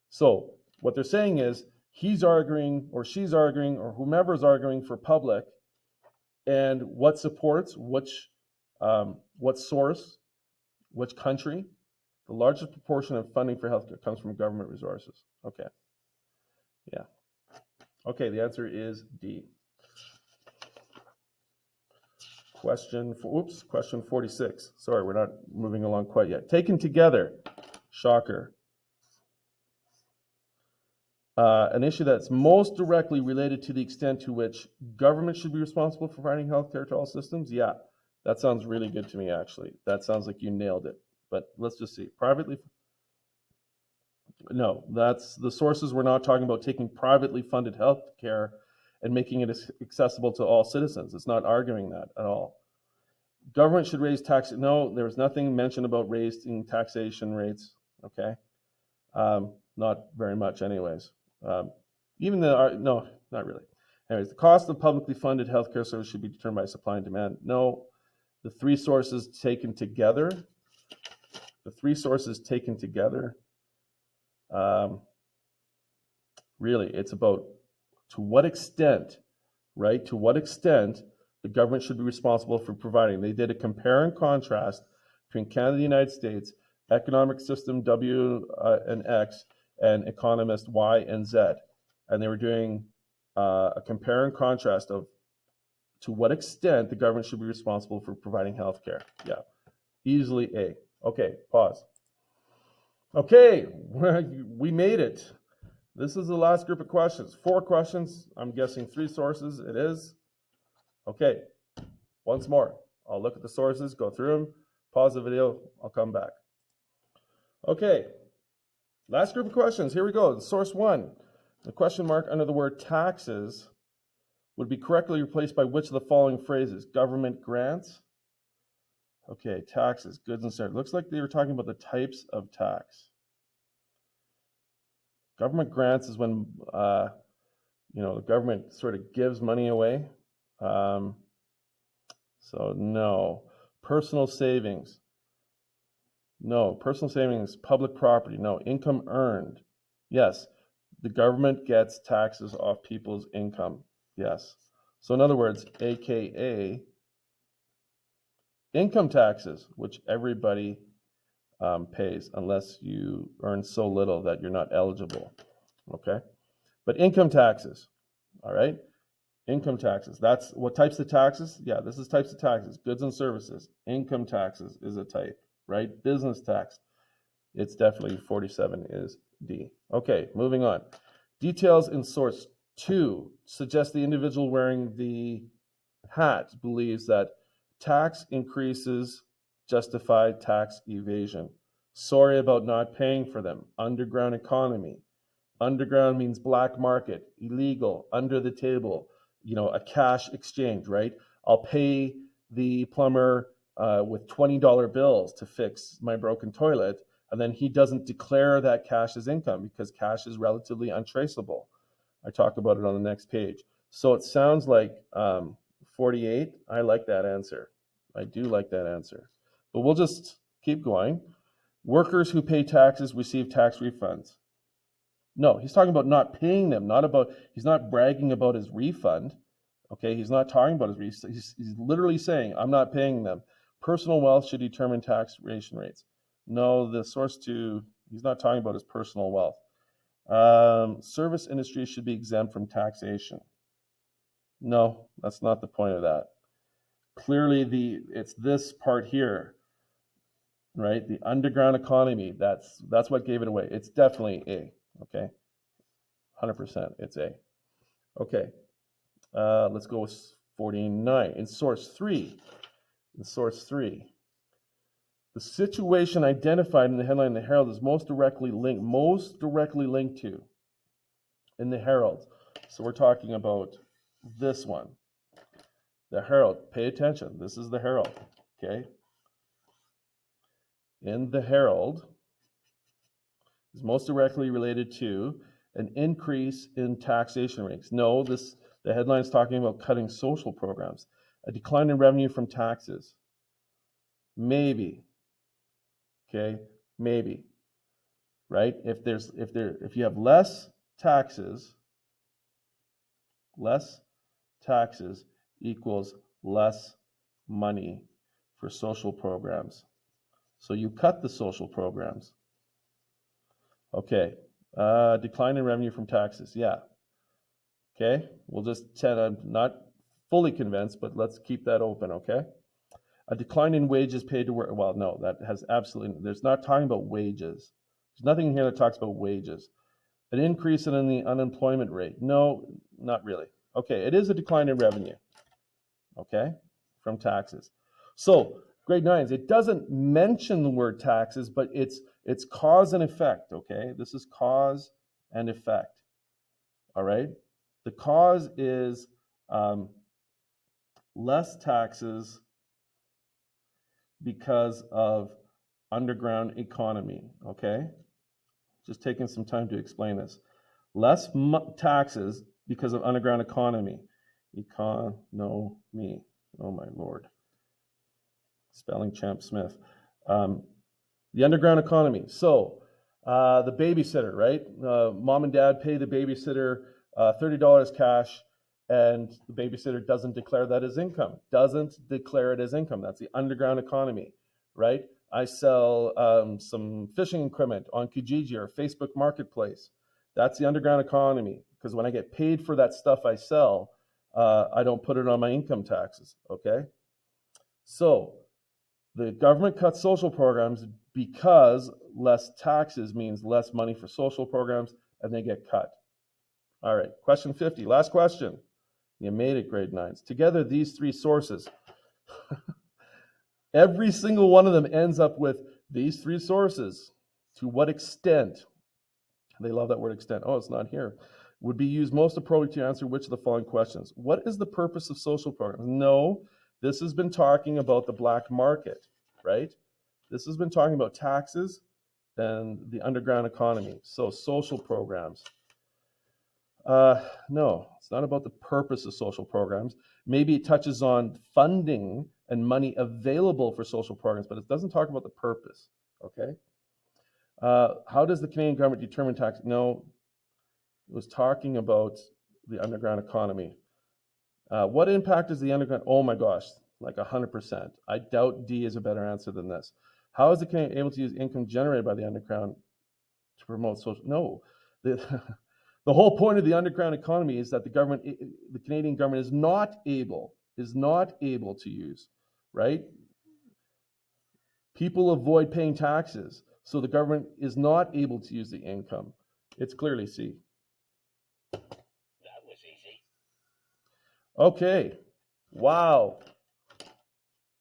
So what they're saying is he's arguing or she's arguing or whomever's arguing for public, and what supports which, what source, which country. The largest proportion of funding for healthcare comes from government resources. Okay. Yeah. Okay, the answer is D. Question 46. Sorry, we're not moving along quite yet. Taken together, shocker. An issue that's most directly related to the extent to which government should be responsible for providing healthcare to all systems. Yeah, that sounds really good to me, actually. That sounds like you nailed it. But let's just see. Privately, no, that's the sources. We're not talking about taking privately funded healthcare and making it accessible to all citizens. It's not arguing that at all. Government should raise tax. No, there was nothing mentioned about raising taxation rates. Okay, not very much, anyways. Even the no, not really. Anyways, the cost of publicly funded healthcare service should be determined by supply and demand. No, the three sources taken together. Really, it's about to what extent, right? To what extent the government should be responsible for providing. They did a compare and contrast between Canada and the United States, economic system W and X, and economist Y and Z. And they were doing a compare and contrast of to what extent the government should be responsible for providing health care. Yeah, easily A. Okay, pause. Okay, we made it. This is the last group of questions. 4 questions. I'm guessing 3 sources. It is. Okay, once more. I'll look at the sources, go through them, pause the video, I'll come back. Okay, last group of questions. Here we go. Source 1. The question mark under the word taxes would be correctly replaced by which of the following phrases? Government grants. Okay, taxes, goods and services. Looks like they were talking about the types of tax. Government grants is when the government sort of gives money away. So no. Personal savings. No. Personal savings, public property. No. Income earned. Yes. The government gets taxes off people's income. Yes. So in other words, AKA income taxes, which everybody pays unless you earn so little that you're not eligible. Okay. But income taxes. All right. Income taxes. That's what types of taxes? Yeah, this is types of taxes. Goods and services. Income taxes is a type, right? Business tax. It's definitely 47 is D. Okay, moving on. Details in source 2 suggest the individual wearing the hat believes that tax increases justify tax evasion. Sorry about not paying for them. Underground economy. Underground means black market, illegal, under the table, a cash exchange, right? I'll pay the plumber with $20 bills to fix my broken toilet, and then he doesn't declare that cash as income because cash is relatively untraceable. I talk about it on the next page. So it sounds like 48. I like that answer. I do like that answer. But we'll just keep going. Workers who pay taxes receive tax refunds. No, he's talking about not paying them, he's not bragging about his refund. Okay, he's not talking about his refund. He's literally saying, I'm not paying them. Personal wealth should determine taxation rates. No, the source 2, he's not talking about his personal wealth. Service industry should be exempt from taxation. No, that's not the point of that. Clearly, it's this part here. right? The underground economy, that's what gave it away. It's definitely A, okay? 100%, it's A. Okay, let's go with 49. In source 3, the situation identified in the headline in the Herald is most directly linked to in the Herald. So we're talking about this one, the Herald. Pay attention. This is the Herald, okay? In the Herald is most directly related to an increase in taxation rates. No, the headline is talking about cutting social programs, a decline in revenue from taxes. Maybe. Okay, maybe. Right? If you have less taxes equals less money for social programs. So you cut the social programs. Okay, decline in revenue from taxes. Yeah. Okay, we'll just said I'm not fully convinced, but let's keep that open, okay? A decline in wages paid to work. Well, no, that has absolutely, there's not talking about wages. There's nothing here that talks about wages. An increase in the unemployment rate. No, not really. Okay, it is a decline in revenue, okay, from taxes. So, grade 9s, it doesn't mention the word taxes, but it's cause and effect, okay? This is cause and effect, all right? The cause is less taxes because of underground economy, okay? Just taking some time to explain this. Less taxes because of underground economy. Economy, oh my Lord. Spelling champ Smith. The underground economy. So, the babysitter, right? Mom and dad pay the babysitter $30 cash, and the babysitter doesn't declare that as income. Doesn't declare it as income. That's the underground economy, right? I sell some fishing equipment on Kijiji or Facebook Marketplace. That's the underground economy, because when I get paid for that stuff I sell, I don't put it on my income taxes, okay? So the government cuts social programs because less taxes means less money for social programs, and they get cut. All right, question 50, last question. You made it, grade 9s. Together, these three sources, every single one of them ends up with these three sources. To what extent, they love that word extent, oh, it's not here, would be used most appropriate to answer which of the following questions? What is the purpose of social programs? No, this has been talking about the black market, right? This has been talking about taxes and the underground economy. So social programs. No, it's not about the purpose of social programs. Maybe it touches on funding and money available for social programs, but it doesn't talk about the purpose, okay? How does the Canadian government determine tax? No, it was talking about the underground economy. What impact is the underground? Oh my gosh, like 100%. I doubt D is a better answer than this. How is the Canadian able to use income generated by the underground to promote social? No, the whole point of the underground economy is that the Canadian government is not able to use, right? People avoid paying taxes, so the government is not able to use the income. It's clearly C. That was easy. Okay, wow.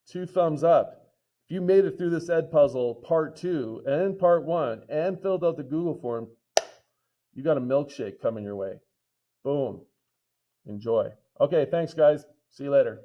2 thumbs up. If you made it through this Ed puzzle, part 2 and part 1, and filled out the Google form, you got a milkshake coming your way. Boom. Enjoy. Okay, thanks guys. See you later.